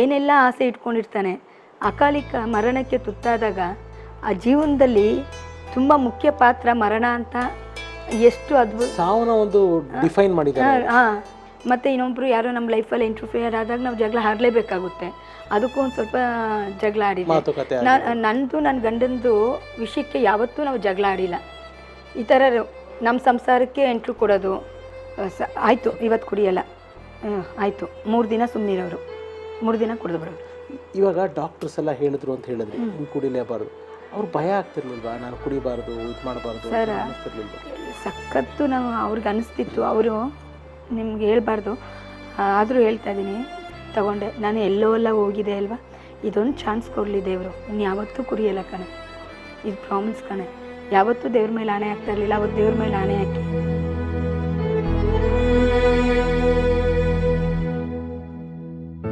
ಏನೆಲ್ಲ ಆಸೆ ಇಟ್ಕೊಂಡಿರ್ತಾನೆ, ಅಕಾಲಿಕ ಮರಣಕ್ಕೆ ತುತ್ತಾದಾಗ ಆ ಜೀವನದಲ್ಲಿ ತುಂಬ ಮುಖ್ಯ ಪಾತ್ರ ಮರಣ ಅಂತ ಎಷ್ಟು ಅದ್ಭುತ ಸಾವನ್ನ ಒಂದು ಡಿಫೈನ್ ಮಾಡಿದ್ದಾರೆ. ಹಾಂ. ಮತ್ತು ಇನ್ನೊಬ್ಬರು ಯಾರೋ ನಮ್ಮ ಲೈಫಲ್ಲಿ ಇಂಟರ್ಫಿಯರ್ ಆದಾಗ ನಾವು ಜಗಳ ಆಡಲೇಬೇಕಾಗುತ್ತೆ. ಅದಕ್ಕೂ ಒಂದು ಸ್ವಲ್ಪ ಜಗಳ ಆಡಿದ್ದೆ. ಮಾತುಕತೆ ನಂದು ನನ್ನ ಗಂಡಂದು ವಿಷಯಕ್ಕೆ ಯಾವತ್ತೂ ನಾವು ಜಗಳ ಆಡಿಲ್ಲ. ಈ ಥರ ನಮ್ಮ ಸಂಸಾರಕ್ಕೆ ಎಂಟ್ರು ಕೊಡೋದು, ಆಯಿತು ಇವತ್ತು ಕುಡಿಯಲ್ಲ, ಆಯಿತು 3 ದಿನ ಸುಮ್ಮನಿರೋರು, 3 ದಿನ ಕುಡಿದು ಬಿಡೋರು. ಇವಾಗ ಡಾಕ್ಟರ್ಸ್ ಎಲ್ಲ ಹೇಳಿದ್ರು ಅಂತ ಹೇಳಿದ್ರಿ ಹಿಂಗೆ ಕುಡಿಲೇಬಾರ್ದು, ಅವ್ರು ಭಯ ಆಗ್ತಿರ್ಲಿಲ್ವಾ ನಾನು ಕುಡಿಬಾರ್ದು ಇದು ಮಾಡಬಾರ್ದು ಅನ್ನಿಸ್ತಿರ್ಲಿಲ್ವಾ? ಸಖತ್ತು ನಾವು ಅವ್ರಿಗೆ ಅನಿಸ್ತಿತ್ತು. ಅವರು ನಿಮ್ಗೆ ಹೇಳ್ಬಾರ್ದು, ಆದರೂ ಹೇಳ್ತಾ ಇದ್ದೀನಿ, ತಗೊಂಡೆ ನಾನು ಎಲ್ಲೋ ಹೋಗಿದೆ ಅಲ್ವಾ, ಇದೊಂದು ಚಾನ್ಸ್ ಕೊಡಲಿ ದೇವರು, ಇನ್ನು ಯಾವತ್ತೂ ಕುಡಿಯಲ್ಲ ಕಣೆ, ಇದು ಪ್ರಾಮಿಸ್ ಕಣೆ. ಯಾವತ್ತೂ ದೇವ್ರ ಮೇಲೆ ಆಣೆ ಆಗ್ತಾ ಇರಲಿಲ್ಲ, ಅವತ್ತು ದೇವ್ರ ಮೇಲೆ ಆಣೆ ಹಾಕಿ